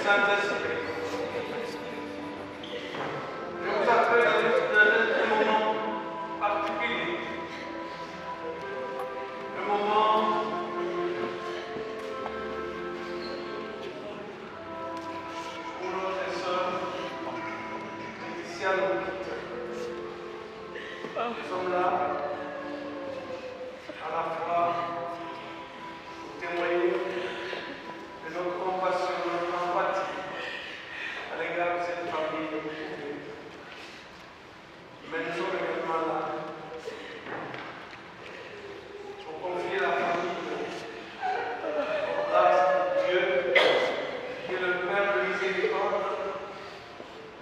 Saint-Esprit. Je vous appelle dans un moment particulier, un moment où notre sœur Laetitia nous quitte. Nous sommes là à la fois pour témoigner de notre compassion, de notre empathie à l'égard de cette famille éprouvée. Mais nous sommes également là pour confier la famille aux grâces de Dieu, qui est le Père de miséricorde,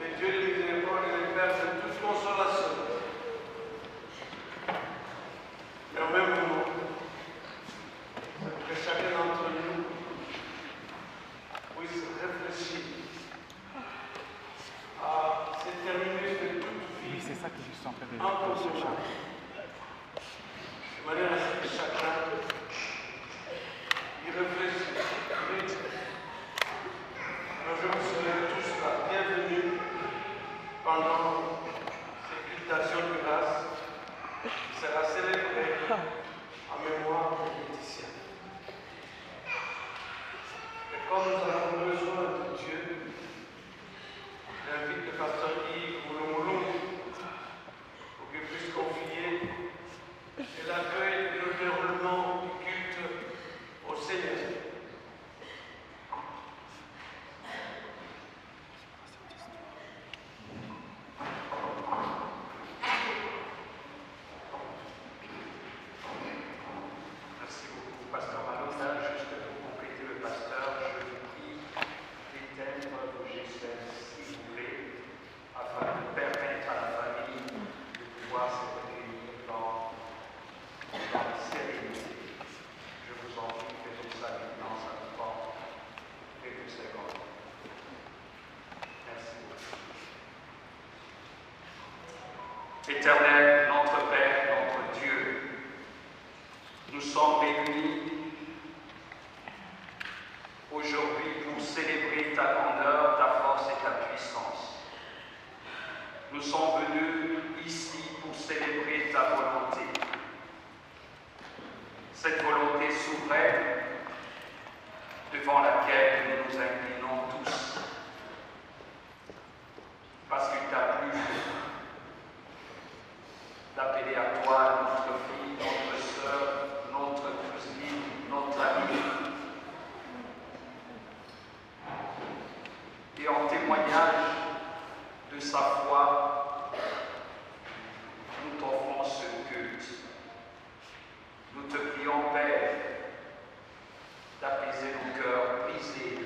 le Dieu de miséricorde et le Père de toute consolation. Mais au même moment, que chacun d'entre nous puisse réfléchir à ces terminus de toute vie. Oui, c'est ça que je suis en train de en chercher. commun, de manière à ce que chacun y réfléchisse. Un jour, vous serez tous là, bienvenus pendant cette invitation de grâce qui sera célébrée en mémoire de Laetitia. Et comme nous avons besoin de Dieu, j'invite le pasteur Yves Mouloumouloum pour qu'il puisse confier et l'accueil et le déroulement du culte au Seigneur. Merci beaucoup, Pasteur Malota. Juste pour compléter le pasteur, je vous prie d'éteindre vos gestes, si vous voulez, afin de permettre à la famille de pouvoir se réunir dans la sérénité. Je vous en prie, faisons ça maintenant, ça nous prend quelques secondes. Merci beaucoup. Éternel, notre Père, notre Dieu, nous sommes réunis aujourd'hui pour célébrer ta grandeur, ta force et ta puissance. Nous sommes venus ici pour célébrer ta volonté. Cette volonté souveraine devant laquelle nous nous inclinons tous. Parce qu'il t'a plu d'appeler à toi notre fille, notre sœur, notre cousine, notre amie. Et en témoignage de sa foi, nous t'offrons ce culte. Nous te prions, Père, d'apaiser nos cœurs brisés.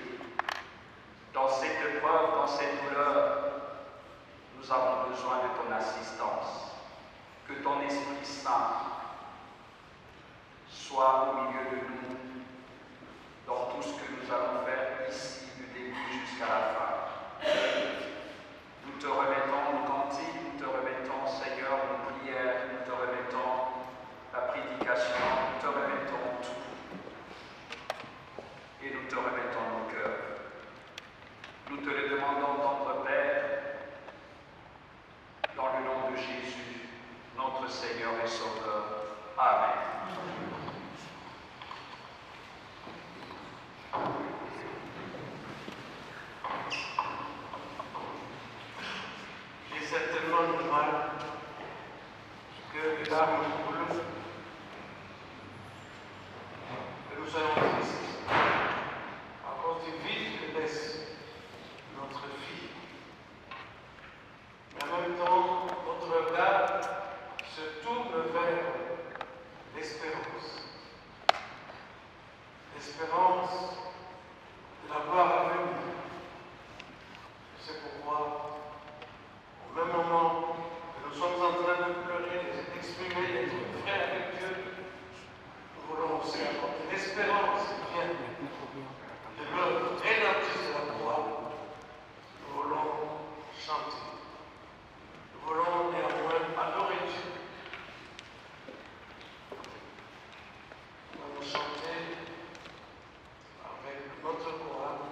Dans cette épreuve, dans cette douleur, nous avons besoin de ton assistance. Que ton Esprit Saint soit au milieu de nous dans tout ce que nous allons faire ici, du début jusqu'à la fin. Nous te remettons nos cantiques, nous te remettons, Seigneur, nos prières, nous te remettons la prédication, nous te remettons tout. Et nous te remettons nos cœurs. Nous te le demandons, notre Père, dans le nom de Jésus, notre Seigneur et Sauveur. Amen. J'ai certainement du mal que les larmes coulent, que nous soyons tristes à cause du vide que laisse notre fille. Mais en même temps, notre regard se tourne vers l'espérance. L'espérance de la gloire à venir. C'est pourquoi, au même moment que nous sommes en train de pleurer, d'exprimer, d'être frères avec Dieu, nous voulons aussi apporter l'espérance qui vient de l'œuvre rédemptrice de la croix. Nous voulons chanter. Nous voulons néanmoins adorer Dieu. Nous allons chanter avec notre chorale.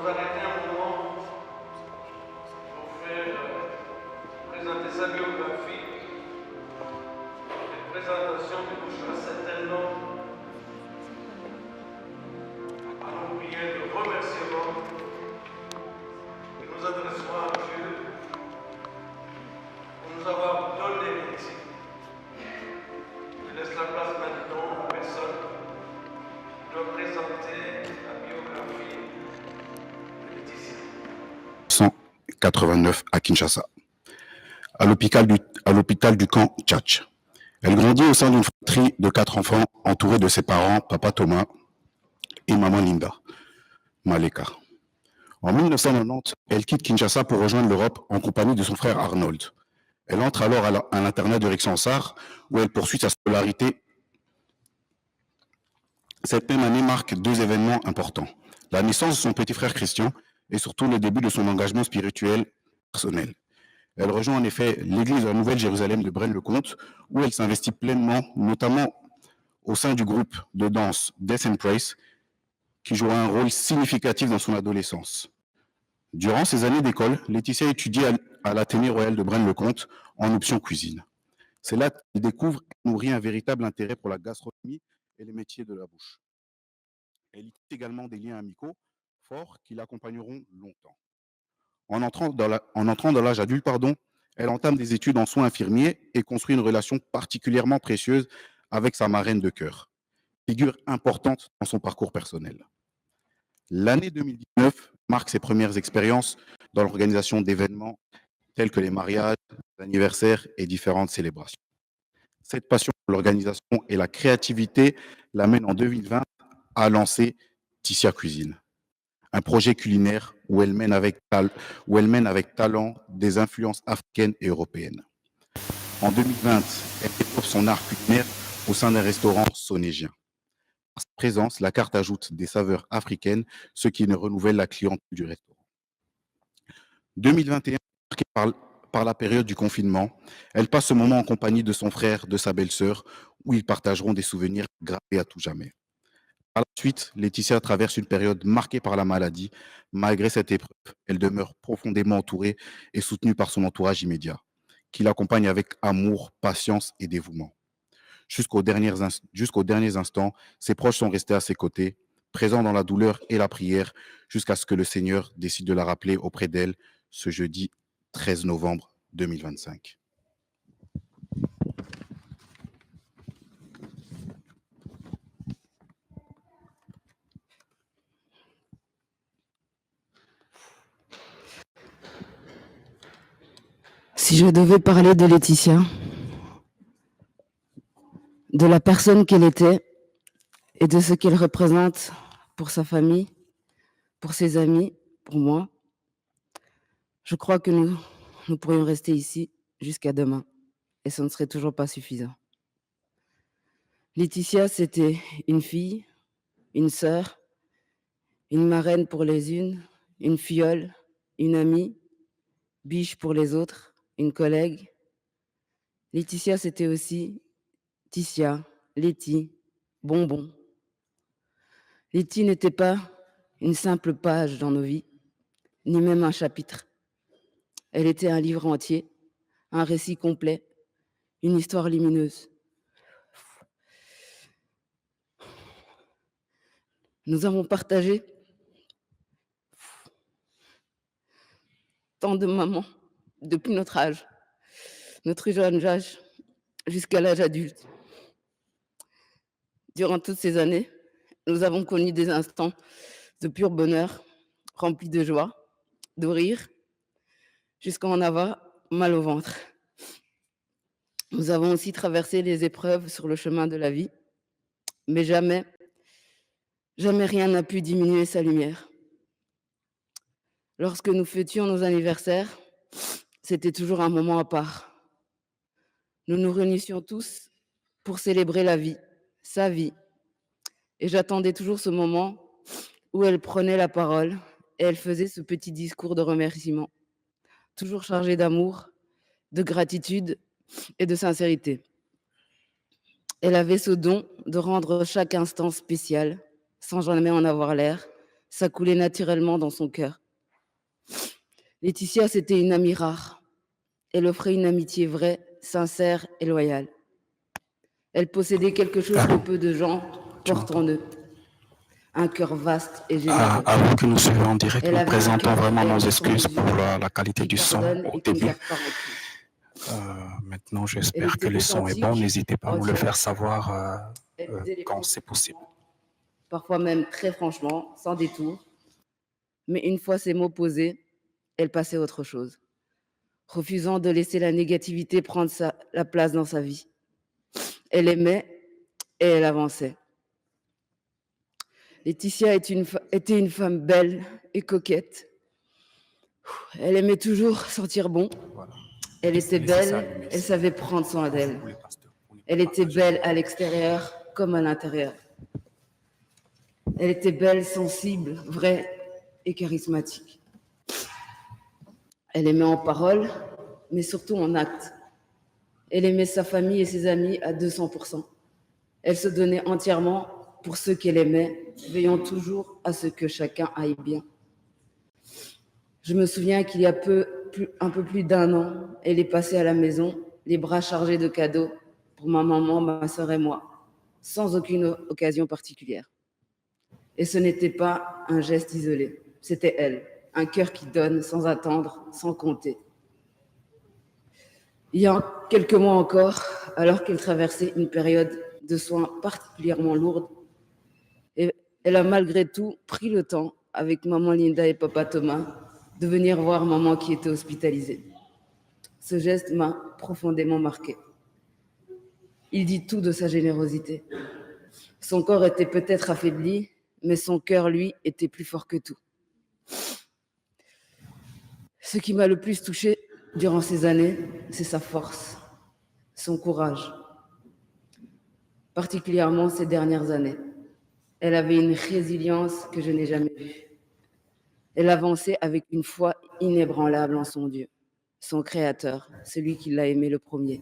nous arrêter un moment pour faire présenter sa biographie. Cette présentation débouchera certainement à nos prières de remerciement que nous adresserons à Dieu pour nous avoir donné métier. Je laisse la place maintenant aux personnes qui doivent présenter la biographie de Laetitia. 189 à Kinshasa, à l'hôpital du camp Tchatch. Elle grandit au sein d'une fratrie de 4 enfants, entourée de ses parents, papa Thomas et maman Linda Maleka. En 1990, elle quitte Kinshasa pour rejoindre l'Europe en compagnie de son frère Arnold. Elle entre alors à l'internat de Rixensart, où elle poursuit sa scolarité. Cette même année marque 2 événements importants: la naissance de son petit frère Christian et surtout le début de son engagement spirituel personnel. Elle rejoint en effet l'église de la Nouvelle-Jérusalem de Braine-le-Comte, où elle s'investit pleinement, notamment au sein du groupe de danse Death and Praise, qui jouera un rôle significatif dans son adolescence. Durant ses années d'école, Laetitia étudie à l'Athénée royal de Braine-le-Comte en option cuisine. C'est là qu'elle découvre et nourrit un véritable intérêt pour la gastronomie et les métiers de la bouche. Elle y tisse également des liens amicaux forts qui l'accompagneront longtemps. En entrant dans l'âge adulte, elle entame des études en soins infirmiers et construit une relation particulièrement précieuse avec sa marraine de cœur, figure importante dans son parcours personnel. L'année 2019 marque ses premières expériences dans l'organisation d'événements tels que les mariages, les anniversaires et différentes célébrations. Cette passion pour l'organisation et la créativité l'amène en 2020 à lancer Tissia Cuisine, un projet culinaire où elle mène avec talent des influences africaines et européennes. En 2020, elle développe son art culinaire au sein d'un restaurant sonégien. Par sa présence, la carte ajoute des saveurs africaines, ce qui ne renouvelle la clientèle du restaurant. 2021, marqué par la période du confinement, elle passe ce moment en compagnie de son frère, de sa belle-sœur, où ils partageront des souvenirs gravés à tout jamais. Par la suite, Laetitia traverse une période marquée par la maladie. Malgré cette épreuve, elle demeure profondément entourée et soutenue par son entourage immédiat, qui l'accompagne avec amour, patience et dévouement. Jusqu'aux derniers instants, ses proches sont restés à ses côtés, présents dans la douleur et la prière, jusqu'à ce que le Seigneur décide de la rappeler auprès d'elle ce jeudi 13 novembre 2025. Si je devais parler de Laetitia, de la personne qu'elle était et de ce qu'elle représente pour sa famille, pour ses amis, pour moi, je crois que nous pourrions rester ici jusqu'à demain et ce ne serait toujours pas suffisant. Laetitia, c'était une fille, une sœur, une marraine pour les unes, une filleule, une amie, biche pour les autres, une collègue. Laetitia, c'était aussi Tissia, Letty, Bonbon. Letty n'était pas une simple page dans nos vies, ni même un chapitre. Elle était un livre entier, un récit complet, une histoire lumineuse. Nous avons partagé tant de moments depuis notre âge, notre jeune âge, jusqu'à l'âge adulte. Durant toutes ces années, nous avons connu des instants de pur bonheur, remplis de joie, de rire, jusqu'à en avoir mal au ventre. Nous avons aussi traversé les épreuves sur le chemin de la vie, mais jamais rien n'a pu diminuer sa lumière. Lorsque nous fêtions nos anniversaires, c'était toujours un moment à part. Nous nous réunissions tous pour célébrer la vie, sa vie. Et j'attendais toujours ce moment où elle prenait la parole et elle faisait ce petit discours de remerciement, toujours chargé d'amour, de gratitude et de sincérité. Elle avait ce don de rendre chaque instant spécial, sans jamais en avoir l'air, Ça coulait naturellement dans son cœur. Laetitia, c'était une amie rare. Elle offrait une amitié vraie, sincère et loyale. Elle possédait quelque chose que peu de gens Tu portent m'entends? en eux, un cœur vaste et généreux. Avant que nous suivions en direct, Elle nous avait un présentons cœur vraiment nos ferme, excuses sans pour la qualité qui du son pardonne au et qui ne début. garde pas rancune. Maintenant, Elle j'espère que était le son est bon. authentique, N'hésitez pas à nous le faire entière. savoir Elle disait les quand choses c'est possible. parfois même très franchement, sans détour. Mais une fois ces mots posés, elle passait à autre chose, refusant de laisser la négativité prendre la place dans sa vie. Elle aimait et elle avançait. Laetitia était une femme belle et coquette. Elle aimait toujours sentir bon. Voilà. Elle était Laissez ça belle, allumer, elle s'il savait vous plaît. prendre soin d'elle. Vous, les pasteurs, vous n'êtes Elle pas était partagés. belle à l'extérieur comme à l'intérieur. Elle était belle, sensible, vraie et charismatique. Elle aimait en parole, mais surtout en acte. Elle aimait sa famille et ses amis à 200%. Elle se donnait entièrement pour ceux qu'elle aimait, veillant toujours à ce que chacun aille bien. Je me souviens qu'il y a un peu plus d'un an, elle est passée à la maison, les bras chargés de cadeaux pour ma maman, ma sœur et moi, sans aucune occasion particulière. Et ce n'était pas un geste isolé, c'était elle, un cœur qui donne sans attendre, sans compter. Il y a quelques mois encore, alors qu'elle traversait une période de soins particulièrement lourde, elle a malgré tout pris le temps, avec maman Linda et papa Thomas, de venir voir maman qui était hospitalisée. Ce geste m'a profondément marqué. Il dit tout de sa générosité. Son corps était peut-être affaibli, mais son cœur, lui, était plus fort que tout. Ce qui m'a le plus touchée durant ces années, c'est sa force, son courage, particulièrement ces dernières années. Elle avait une résilience que je n'ai jamais vue. Elle avançait avec une foi inébranlable en son Dieu, son Créateur, celui qui l'a aimée le premier.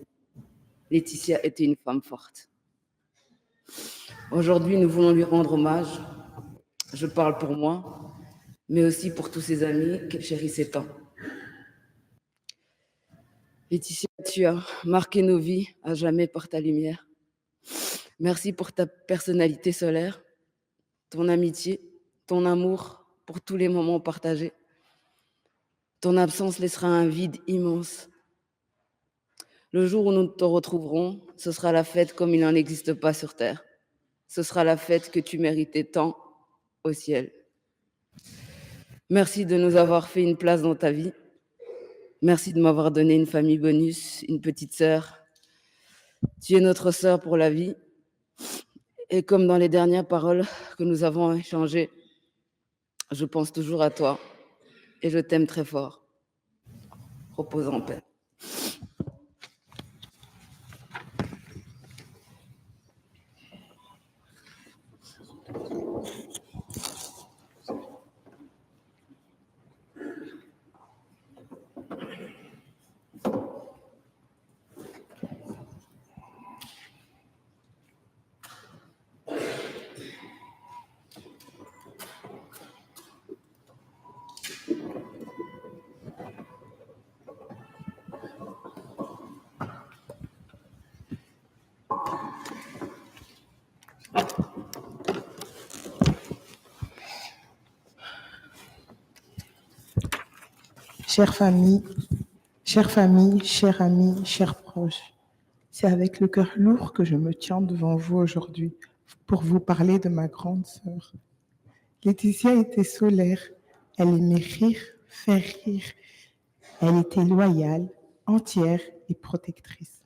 Laetitia était une femme forte. Aujourd'hui, nous voulons lui rendre hommage. Je parle pour moi, mais aussi pour tous ses amis qu'elle chérissait tant. Laetitia, tu as marqué nos vies à jamais par ta lumière. Merci pour ta personnalité solaire, ton amitié, ton amour pour tous les moments partagés. Ton absence laissera un vide immense. Le jour où nous te retrouverons, ce sera la fête comme il n'en existe pas sur terre. Ce sera la fête que tu méritais tant au ciel. Merci de nous avoir fait une place dans ta vie. Merci de m'avoir donné une famille bonus, une petite sœur. Tu es notre sœur pour la vie. Et comme dans les dernières paroles que nous avons échangées, je pense toujours à toi et je t'aime très fort. Repose en paix. Chère famille, chers amis, chers proches, c'est avec le cœur lourd que je me tiens devant vous aujourd'hui pour vous parler de ma grande sœur. Laetitia était solaire, elle aimait rire, faire rire. Elle était loyale, entière et protectrice.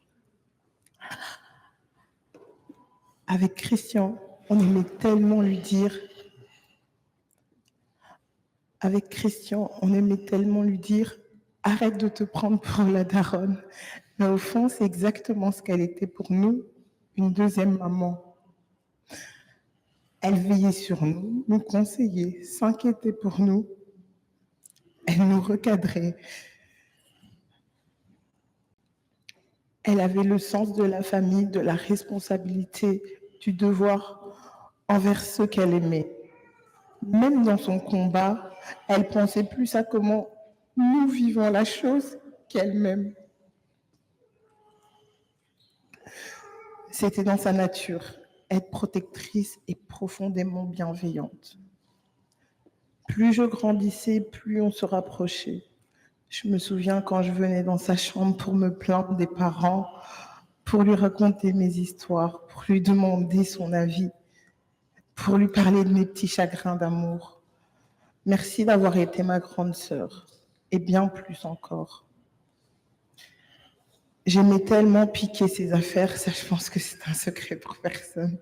Avec Christian, on aimait tellement lui dire arrête de te prendre pour la daronne. Mais au fond, c'est exactement ce qu'elle était pour nous, une deuxième maman. Elle veillait sur nous, nous conseillait, s'inquiétait pour nous. Elle nous recadrait. Elle avait le sens de la famille, de la responsabilité, du devoir envers ceux qu'elle aimait. Même dans son combat, elle pensait plus à comment nous vivons la chose qu'elle-même. C'était dans sa nature, être protectrice et profondément bienveillante. Plus je grandissais, plus on se rapprochait. Je me souviens quand je venais dans sa chambre pour me plaindre des parents, pour lui raconter mes histoires, pour lui demander son avis, pour lui parler de mes petits chagrins d'amour. Merci d'avoir été ma grande sœur, et bien plus encore. J'aimais tellement piquer ses affaires, ça je pense que c'est un secret pour personne.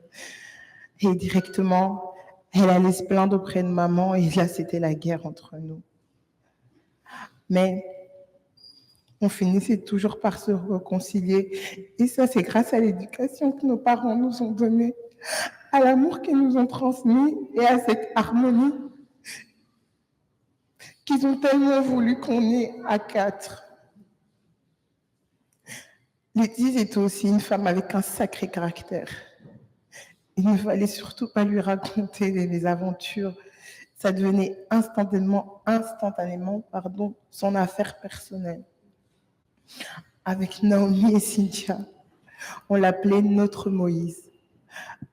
Et directement, elle allait se plaindre auprès de maman, et là c'était la guerre entre nous. Mais on finissait toujours par se réconcilier. Et ça, c'est grâce à l'éducation que nos parents nous ont donnée, à l'amour qu'ils nous ont transmis et à cette harmonie qu'ils ont tellement voulu qu'on ait à 4. Lydie était aussi une femme avec un sacré caractère. Il ne fallait surtout pas lui raconter les aventures. Ça devenait instantanément, son affaire personnelle. Avec Naomi et Cynthia, on l'appelait notre Moïse,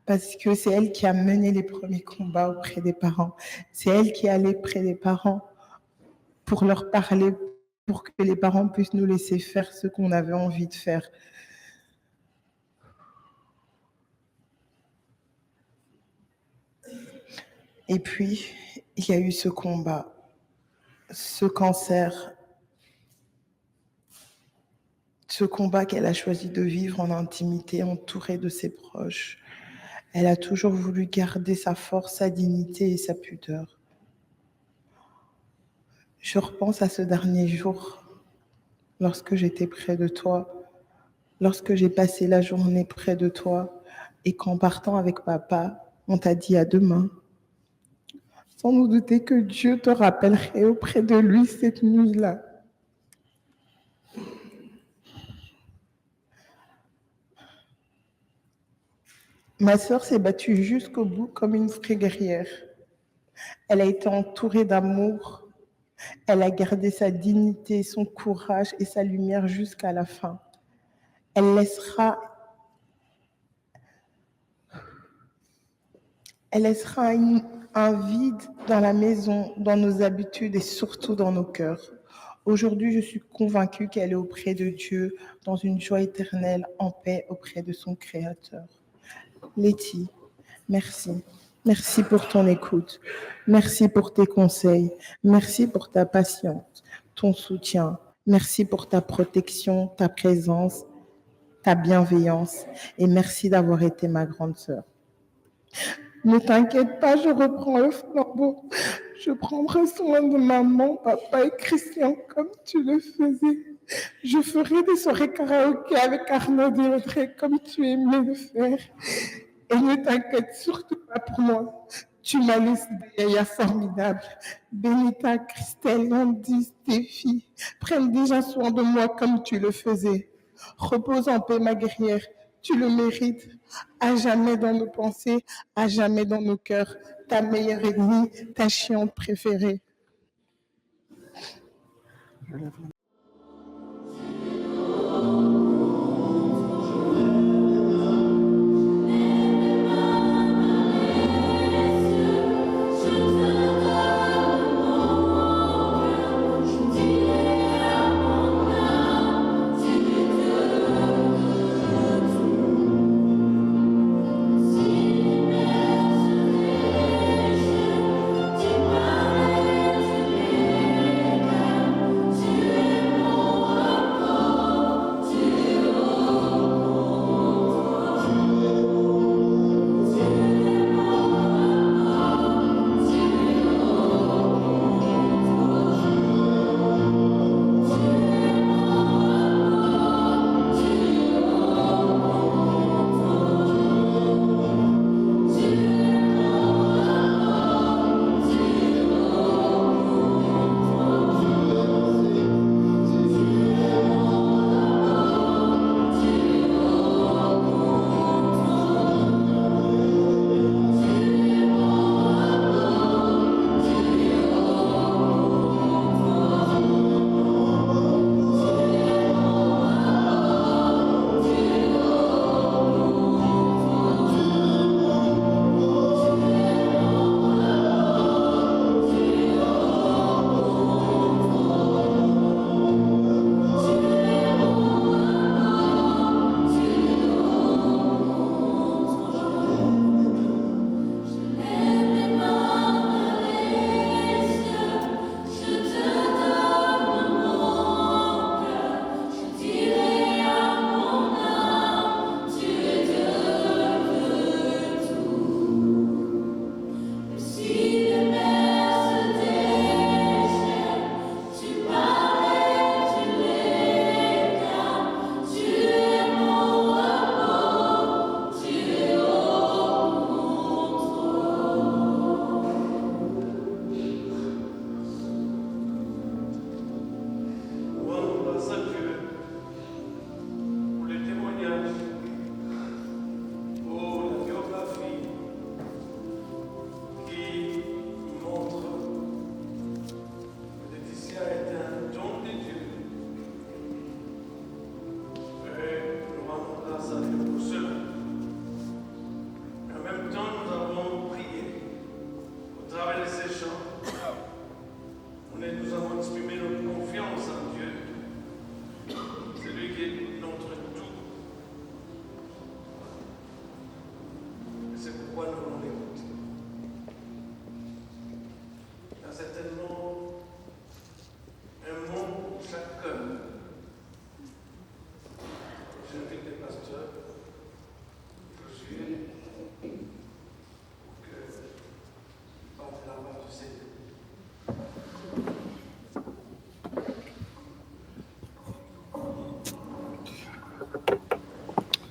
parce que c'est elle qui a mené les premiers combats auprès des parents. C'est elle qui allait près des parents pour leur parler, pour que les parents puissent nous laisser faire ce qu'on avait envie de faire. Et puis, il y a eu ce combat, ce cancer, ce combat qu'elle a choisi de vivre en intimité, entourée de ses proches. Elle a toujours voulu garder sa force, sa dignité et sa pudeur. Je repense à ce dernier jour, lorsque j'étais près de toi, lorsque j'ai passé la journée près de toi et qu'en partant avec papa, on t'a dit à demain, sans nous douter que Dieu te rappellerait auprès de lui cette nuit-là. Ma sœur s'est battue jusqu'au bout comme une vraie guerrière. Elle a été entourée d'amour. Elle a gardé sa dignité, son courage et sa lumière jusqu'à la fin. Elle laissera un vide dans la maison, dans nos habitudes et surtout dans nos cœurs. Aujourd'hui, je suis convaincue qu'elle est auprès de Dieu, dans une joie éternelle, en paix auprès de son Créateur. Letty, merci. Merci pour ton écoute. Merci pour tes conseils. Merci pour ta patience, ton soutien. Merci pour ta protection, ta présence, ta bienveillance. Et merci d'avoir été ma grande sœur. Ne t'inquiète pas, je reprends le flambeau. Je prendrai soin de maman, papa et Christian comme tu le faisais. Je ferai des soirées karaoké avec Arnaud et Audrey comme tu aimais le faire. Et ne t'inquiète surtout pas pour moi. Tu m'as laissé des yaya formidables. Benita, Christelle, Landy, Stéphie prennent déjà soin de moi comme tu le faisais. Repose en paix, ma guerrière. Tu le mérites. À jamais dans nos pensées, à jamais dans nos cœurs. Ta meilleure ennemie, ta chiante préférée.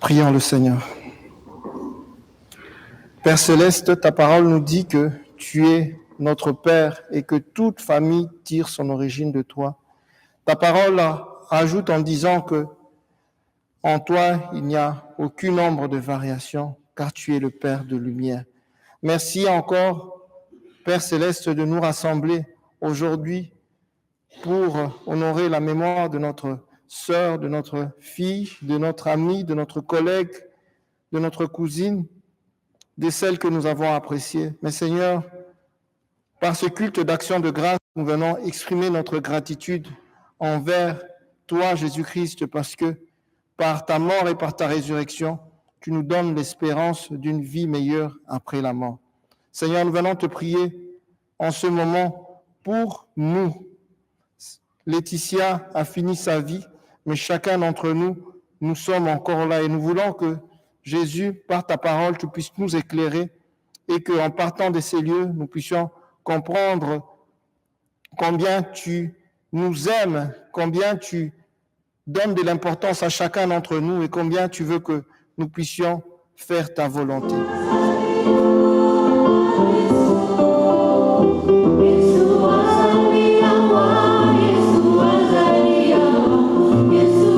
Prions le Seigneur. Père Céleste, ta parole nous dit que tu es notre Père et que toute famille tire son origine de toi. Ta parole rajoute en disant que en toi, il n'y a aucun nombre de variations, car tu es le Père de lumière. Merci encore, Père Céleste, de nous rassembler aujourd'hui pour honorer la mémoire de notre sœur, de notre fille, de notre amie, de notre collègue, de notre cousine, de celles que nous avons appréciées. Mais Seigneur, par ce culte d'action de grâce, nous venons exprimer notre gratitude envers toi, Jésus-Christ, parce que par ta mort et par ta résurrection, tu nous donnes l'espérance d'une vie meilleure après la mort. Seigneur, nous venons te prier en ce moment pour nous. Laetitia a fini sa vie, mais chacun d'entre nous, nous sommes encore là et nous voulons que Jésus, par ta parole, tu puisses nous éclairer et qu'en partant de ces lieux, nous puissions comprendre combien tu nous aimes, combien tu donnes de l'importance à chacun d'entre nous et combien tu veux que nous puissions faire ta volonté. Yesu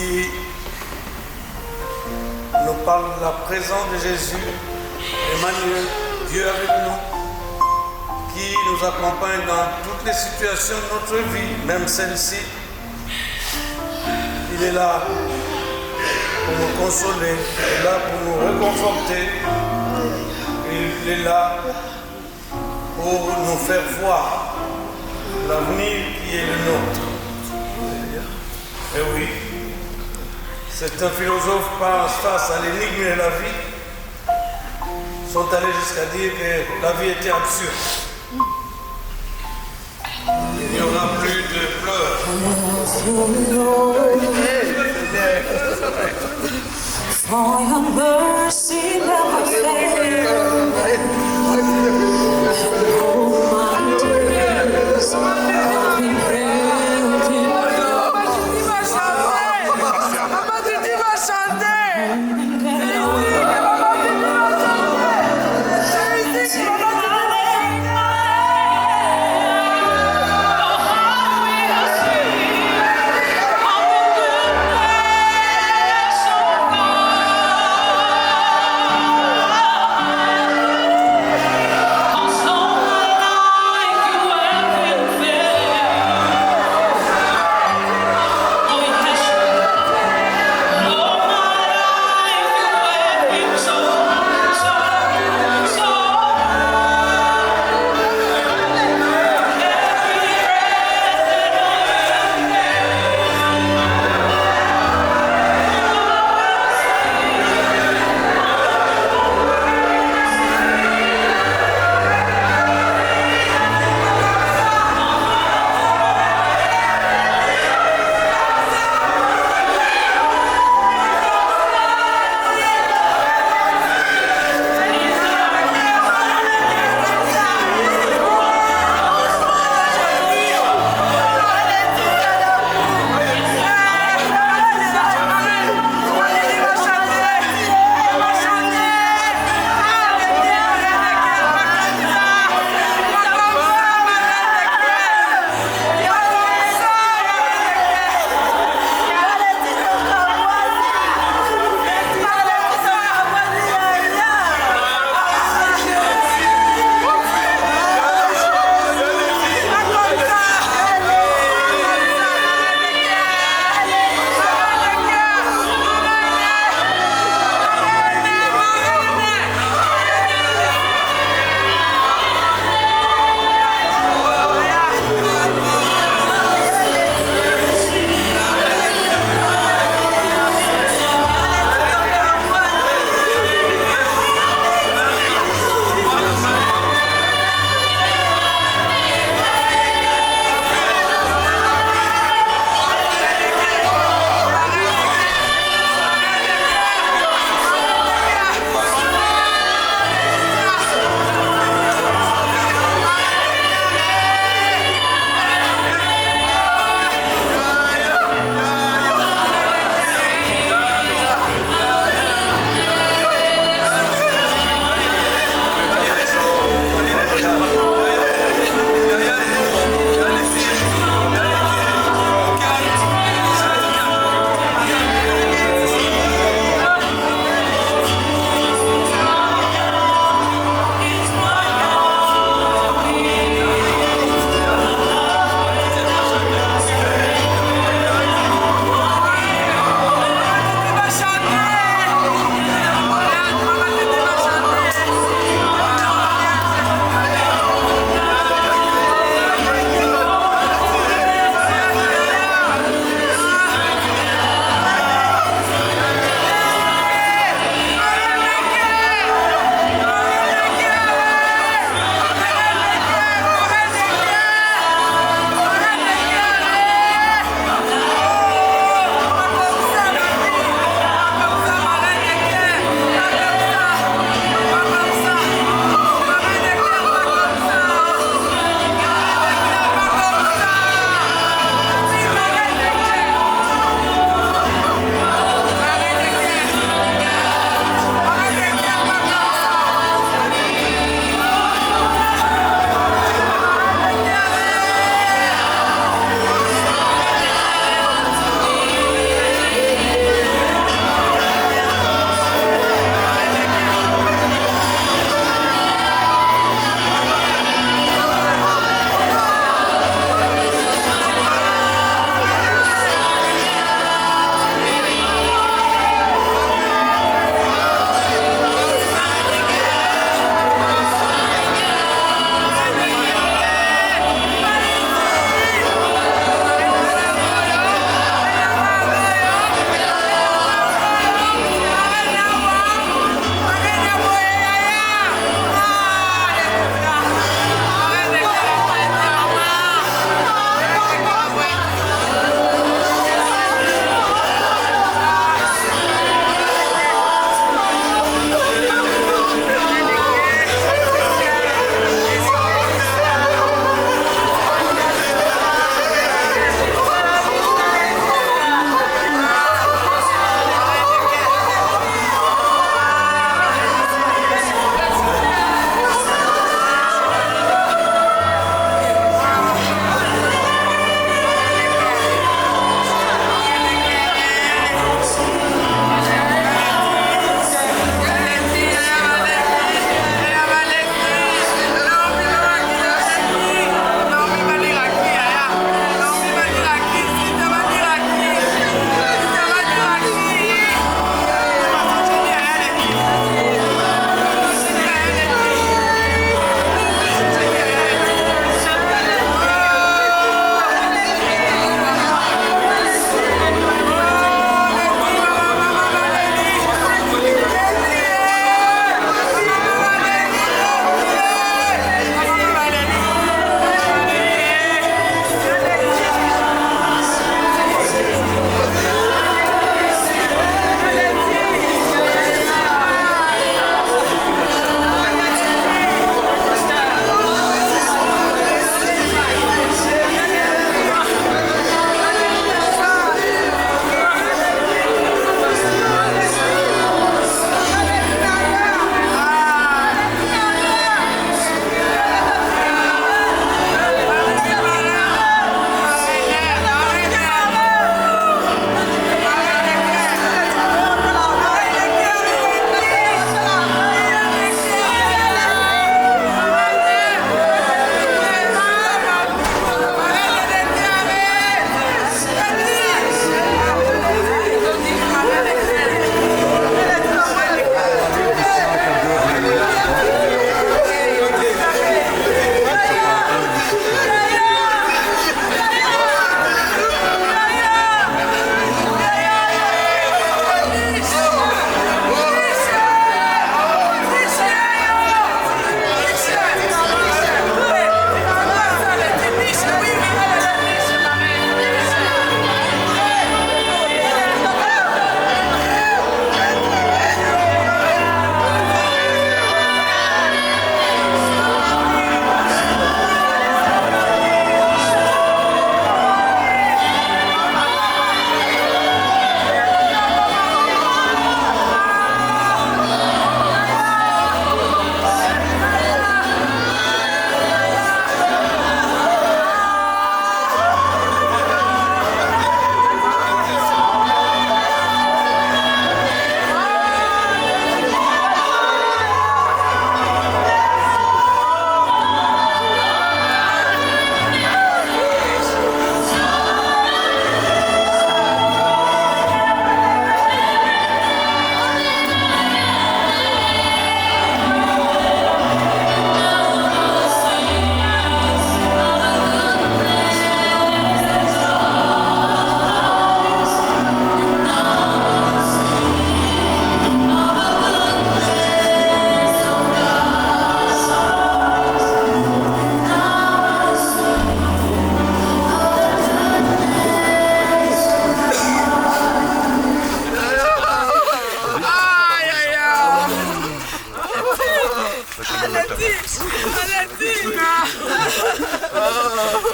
qui nous parle de la présence de Jésus, Emmanuel, Dieu avec nous, qui nous accompagne dans toutes les situations de notre vie, même celle-ci. Il est là pour nous consoler, il est là pour nous réconforter, il est là pour nous faire voir l'avenir qui est le nôtre. Et oui, c'est un philosophe face à l'énigme de la vie, sont allés jusqu'à dire que la vie était absurde. Il n'y aura plus de pleurs. For your mercy never fails. All my days I've been held in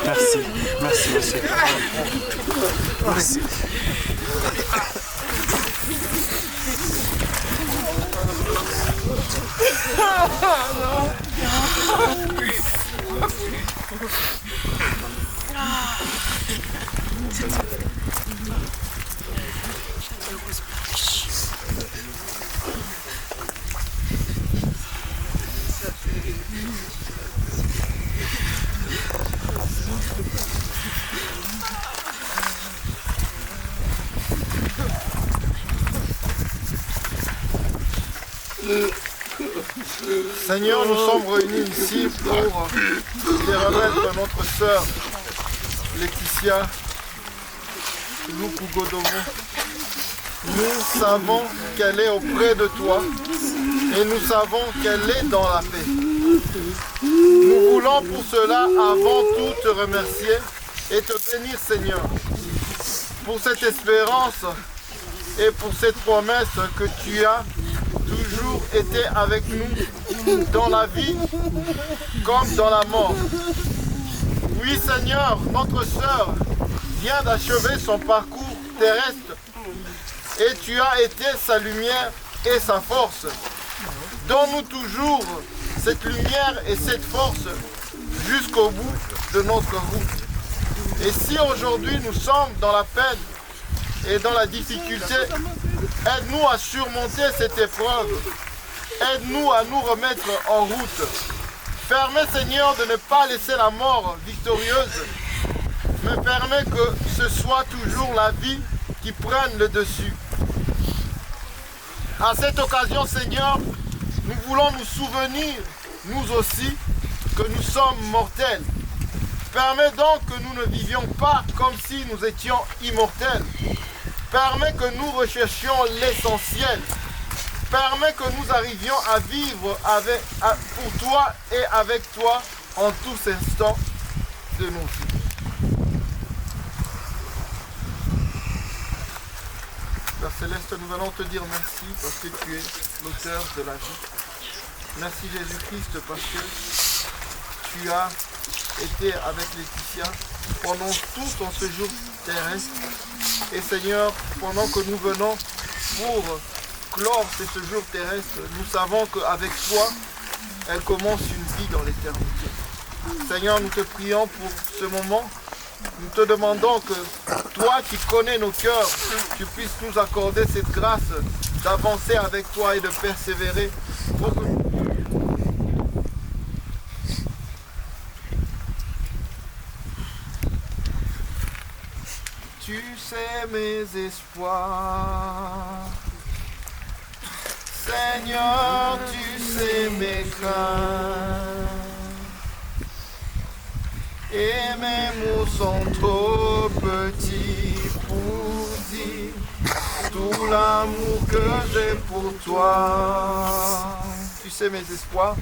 Merci, merci, monsieur. Merci. Seigneur, nous sommes réunis ici pour les remettre à notre sœur Laetitia Lukugodomo. Nous savons qu'elle est auprès de toi et nous savons qu'elle est dans la paix. Nous voulons pour cela avant tout te remercier et te bénir, Seigneur, pour cette espérance et pour cette promesse que tu as toujours été avec nous dans la vie comme dans la mort. Oui, Seigneur, notre sœur vient d'achever son parcours terrestre et tu as été sa lumière et sa force. Donne-nous toujours cette lumière et cette force jusqu'au bout de notre route. Et si aujourd'hui nous sommes dans la peine et dans la difficulté, aide-nous à surmonter cette épreuve. Aide-nous à nous remettre en route. Permets, Seigneur, de ne pas laisser la mort victorieuse, mais permets que ce soit toujours la vie qui prenne le dessus. À cette occasion, Seigneur, nous voulons nous souvenir, nous aussi, que nous sommes mortels. Permets donc que nous ne vivions pas comme si nous étions immortels. Permets que nous recherchions l'essentiel. Permets que nous arrivions à vivre pour toi et avec toi en tous instants de nos vies. Père Céleste, nous allons te dire merci parce que tu es l'auteur de la vie. Merci Jésus-Christ parce que tu as été avec Laetitia pendant tout ton séjour terrestre. Et Seigneur, pendant que nous venons pour clore ce séjour terrestre, nous savons qu'avec toi, elle commence une vie dans l'éternité. Seigneur, nous te prions pour ce moment. Nous te demandons que toi qui connais nos cœurs, tu puisses nous accorder cette grâce d'avancer avec toi et de persévérer pour que tu sais mes espoirs. Seigneur, tu sais mes craintes. Et mes mots sont trop petits pour dire tout l'amour que j'ai pour toi. Tu sais mes espoirs.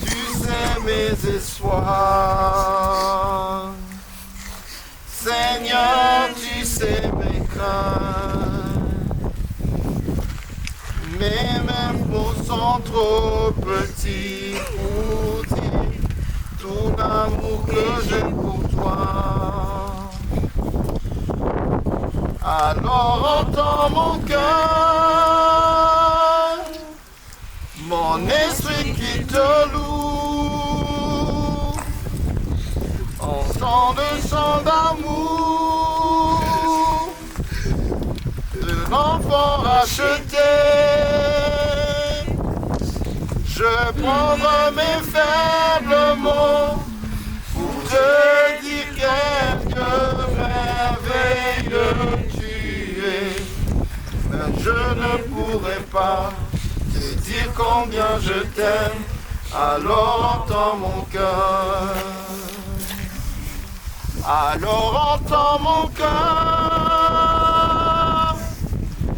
Tu sais mes espoirs. Seigneur, tu sais mes craintes. Mais mes mots sont trop petits pour dire tout l'amour que j'ai pour toi. Alors entends mon cœur, mon esprit qui te loue. Entends le chant d'amour de l'enfant racheté. Je prendrai mes faibles mots pour te dire quelques merveilles tu es. Mais je ne pourrai pas te dire combien je t'aime, alors entends mon cœur. Alors entends mon cœur,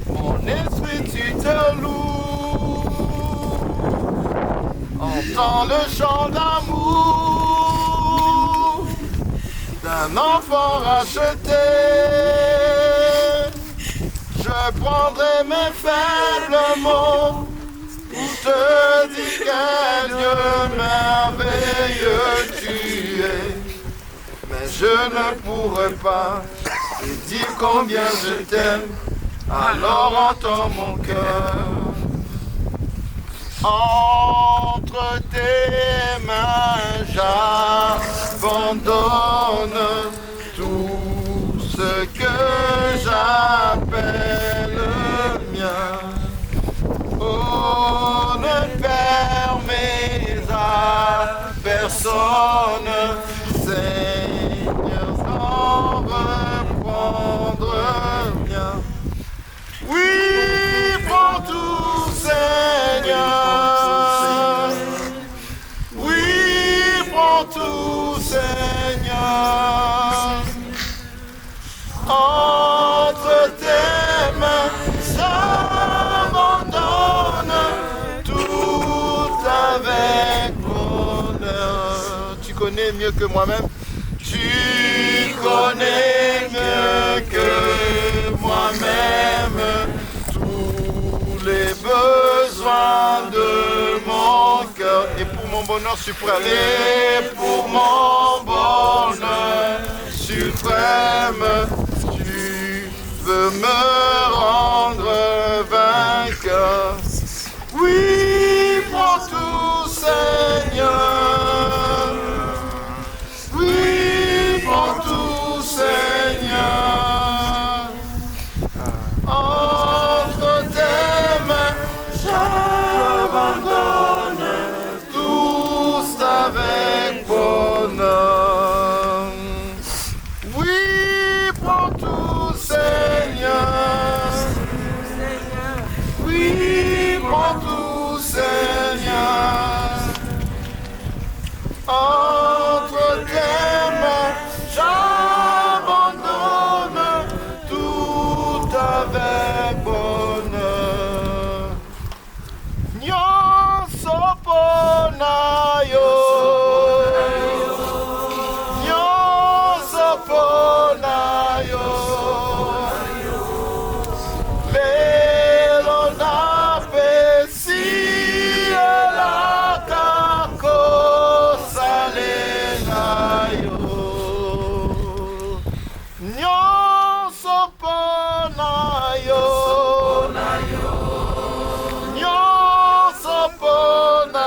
mon esprit tu te loues. Entends le chant d'amour d'un enfant racheté. Je prendrai mes faibles mots pour te dire quel Dieu merveilleux tu es. mais je ne pourrai pas te dire combien je t'aime. Alors entends mon cœur. Entre tes mains, j'abandonne tout ce que j'appelle mien. Oh, ne permets à personne, Seigneur, d'en reprendre mien. Oui, prends tout, Seigneur. Oui, prends tout, Seigneur. Entre tes mains, j'abandonne tout avec bonheur. Tu connais mieux que moi-même. Tu connais mieux que moi-même tous les besoins de mon cœur. Et pour mon bonheur suprême, et pour mon bonheur suprême, tu veux me rendre vainqueur. Oui, prends tout, Seigneur. Oui, prends tout, Seigneur. Entre tes mains, j'abandonne tout avec bonheur. Oui, prends tout, Seigneur. Oui, prends tout, Seigneur. Entre tes mains, j'abandonne tout avec bonheur. Nyon soponayo, nyon soponayo, lelo na pesi la kako salela yo. Nyon soponayo, nyon soponayo,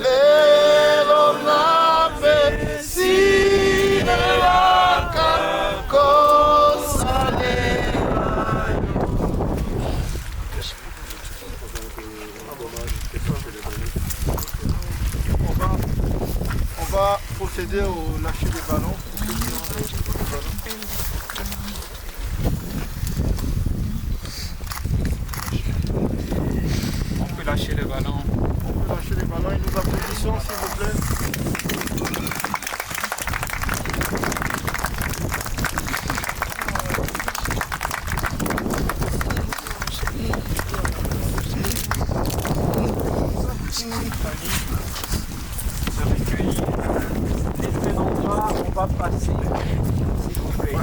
lelo na pesi la kako salela yo. On va procéder au lâcher des ballons. On peut lâcher le ballon. On peut lâcher les ballons et nous applaudissons s'il vous plaît. Se recueillir. Les deux endroits, on va passer. S'il vous plaît.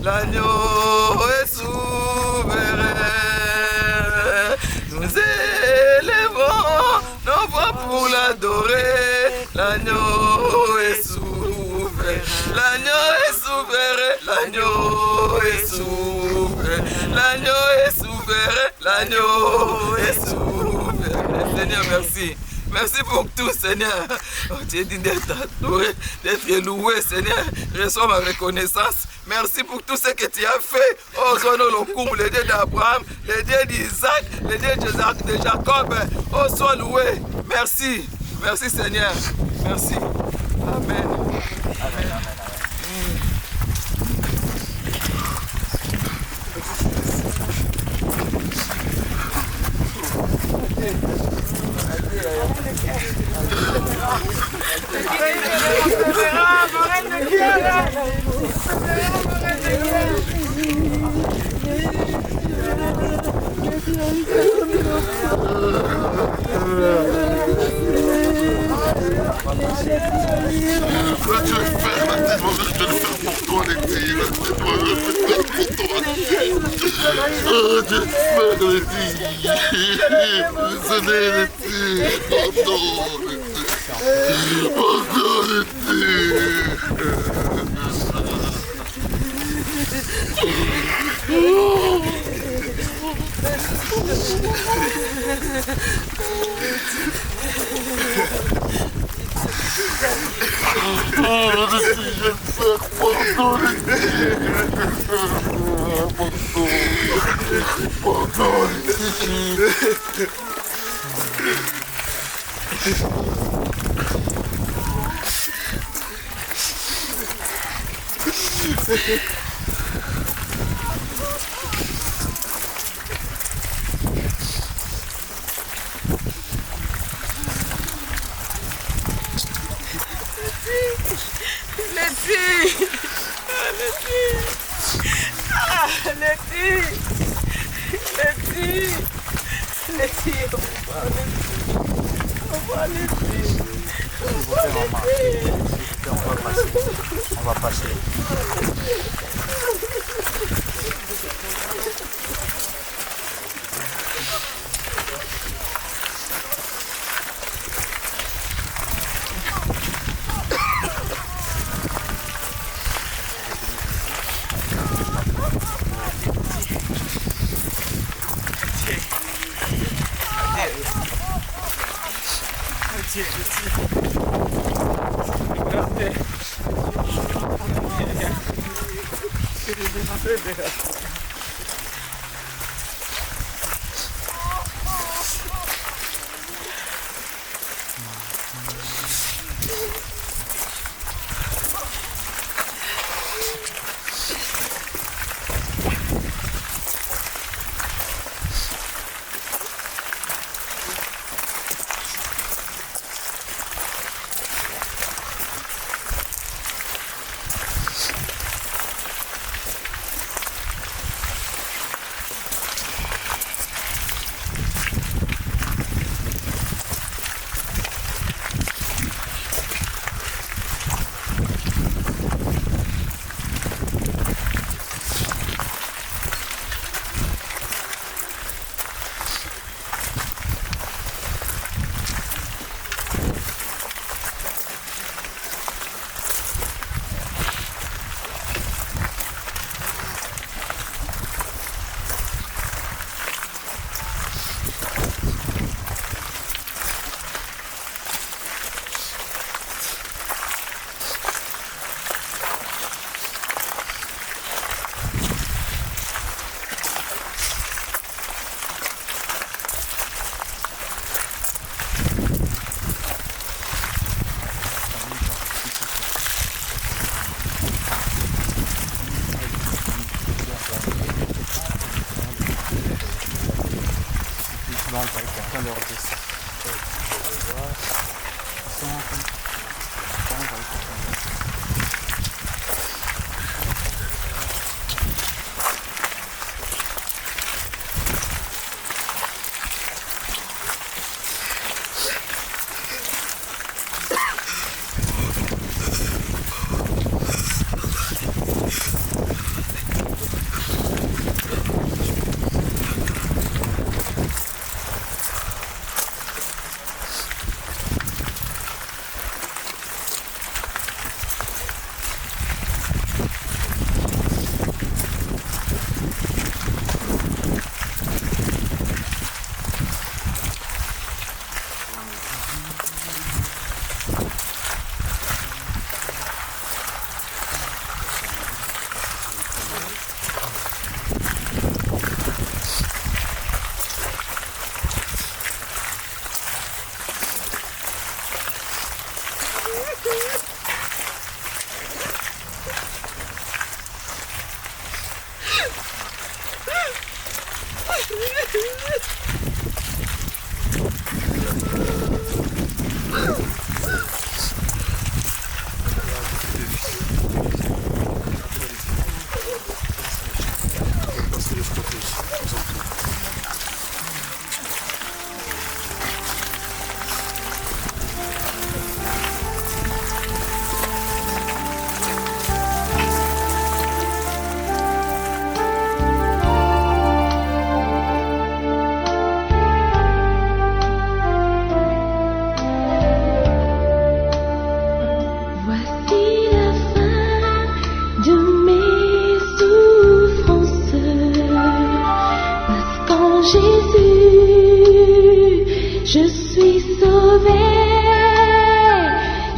L'agneau est souverain. Nous élevons nos voix pour l'adorer. L'agneau est souverain. L'agneau est souverain. L'agneau est souverain. L'agneau est souverain. L'agneau est souverain. Seigneur, merci. Merci pour tout, Seigneur. Oh, tu es digne d'être adoré, d'être loué, Seigneur. Reçois ma reconnaissance. Merci pour tout ce que tu as fait. Oh, sois le Lokum, le Dieu d'Abraham, le Dieu d'Isaac, le Dieu de Jacob. Oh, sois loué. Merci. Merci, Seigneur. Merci. Amen. Amen. Je vais faire la tête, je vais le faire pour toi, les filles. Je vais le faire pour toi, les filles. Oh, j'espère les filles. Désolé, les filles. Pardon, les filles. Pardon, les filles. On va passer.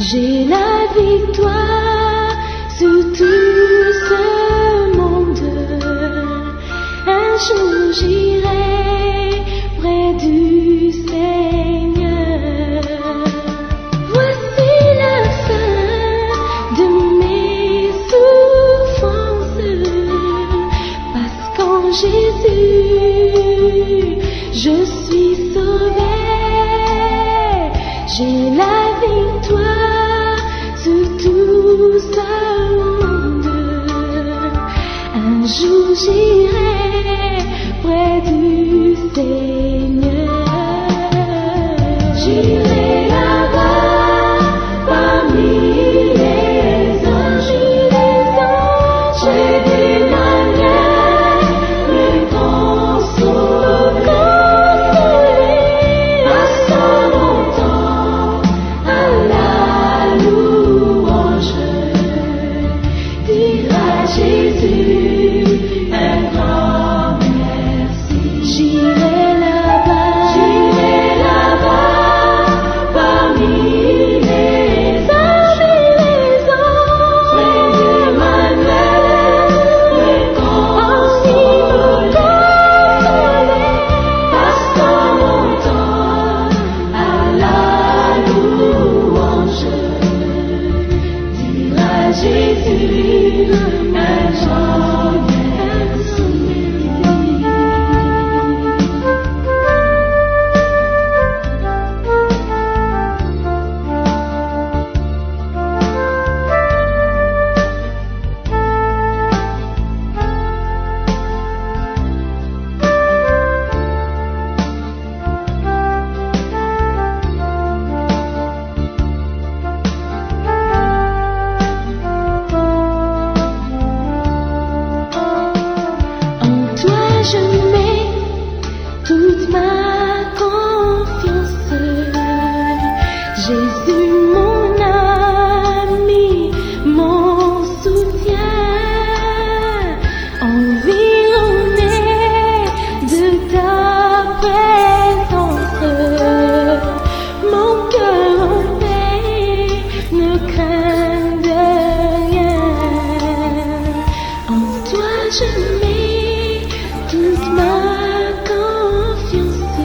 J'ai la victoire sur tout ce monde. Un jour j'irai près du Seigneur. Voici la fin de mes souffrances, parce qu'en Jésus je suis sauvée. J'ai la victoire sur tout ce monde. Un jour j'irai près du Seigneur. J'irai là-bas parmi les anges, j'ai des manières me consoler. Passant mon temps à la louange, dire à Jésus un grand merci. J'irai là-bas parmi les anges, près d'Emmanuel me consoler. Passant mon temps à la louange, dire à Jésus un grand merci. En toi je mets toute ma confiance. Jésus mon ami, mon soutien, environné de ta présence. Mon cœur en paix ne craint de rien. En toi je mets toute ma confiance.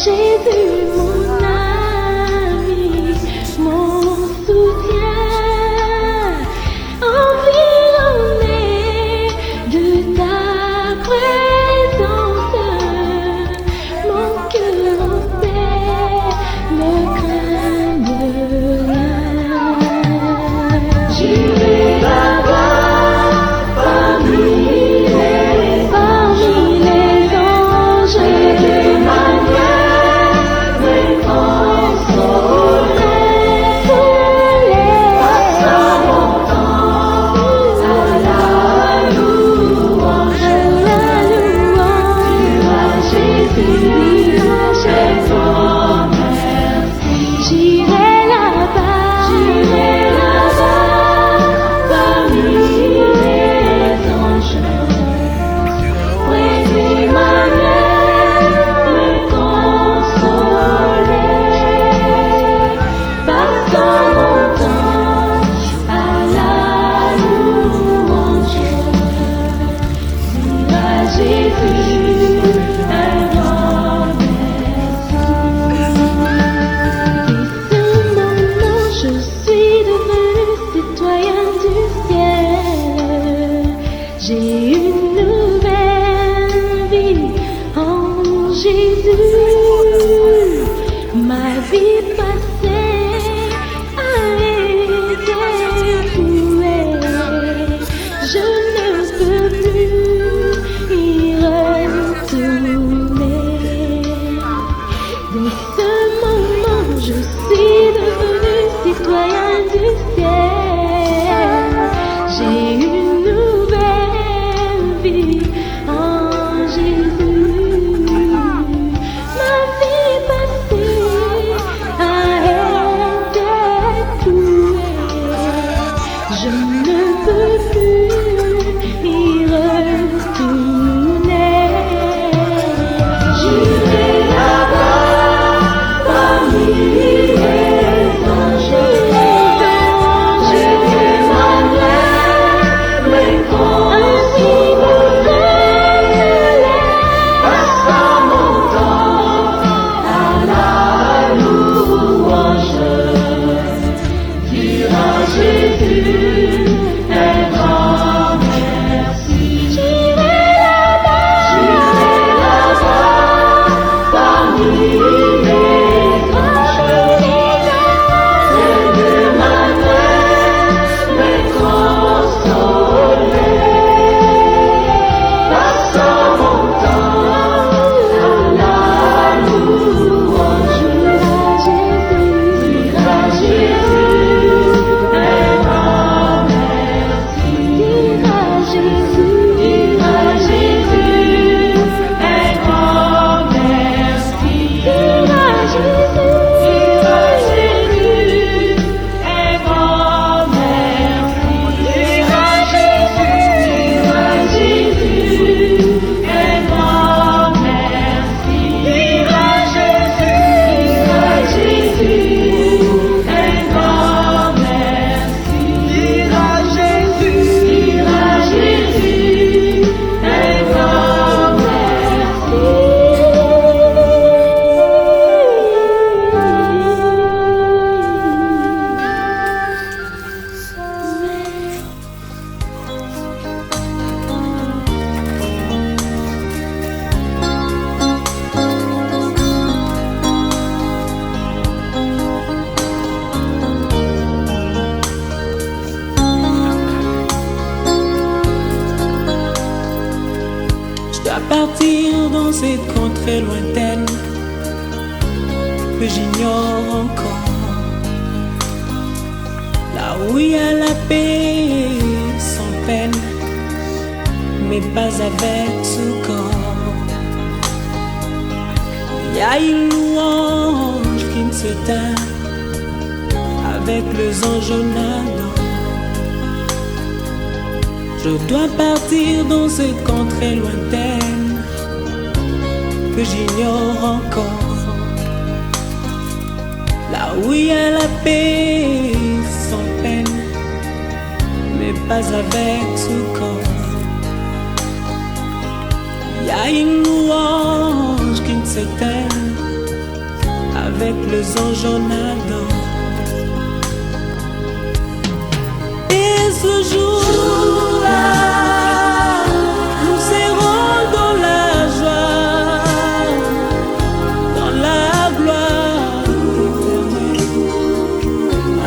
Jésus mon ami, mon soutien, environné de ta présence. Mon cœur en paix ne craint de rien. J'irai là-bas parmi les anges, des manières me consoler. Passant mon temps à la louange, dire à Jésus un grand merci. J'irai là-bas parmi les anges, près d'Emmanuel me consoler. Passant mon temps à la louange, dire à Jésus un grand merci. Dès ce moment, je suis devenu citoyen du ciel. J'ai une nouvelle vie en Jésus. Ma vie passée a été écoulée. Je ne peux plus y retourner. Dès ce moment, je suis devenu citoyen du ciel. J'ai une nouvelle vie en Jésus. Ma vie passée a partir dans cette contrée lointaine que j'ignore encore, là où il y a la paix sans peine, mais pas avec ce corps. Il y a une louange qui ne s'éteint avec les anges nadant. Je dois partir dans cette contrée lointaine que j'ignore encore, là où il y a la paix sans peine, mais pas avec ce corps. Il y a une louange qui ne s'éteint avec les anges nadant. Et ce jour-là, nous serons dans la joie, dans la gloire éternelle,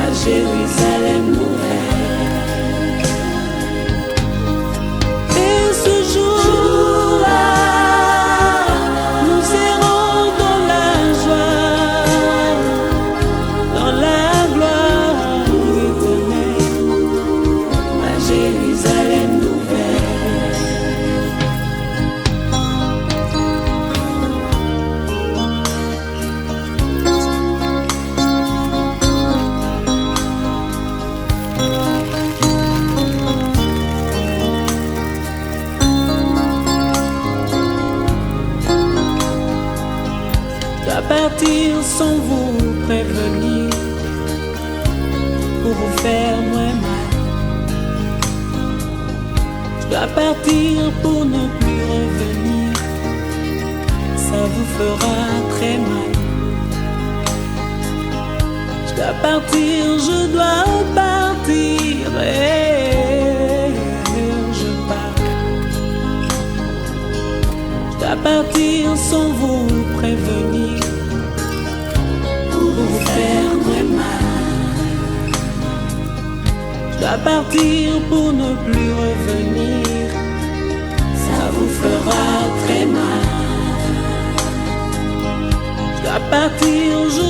à Jérusalem nouvelle. Et ce jour-là, nous serons dans la joie, dans la gloire éternelle, à Jérusalem nouvelle. Je dois partir sans vous prévenir pour vous faire moins mal. Je dois partir pour ne plus revenir, ça vous fera très mal. Je dois partir, je dois partir et je pars. Je dois partir sans vous prévenir pour vous faire très mal. Je dois partir pour ne plus revenir, ça vous fera très mal. Je dois partir, je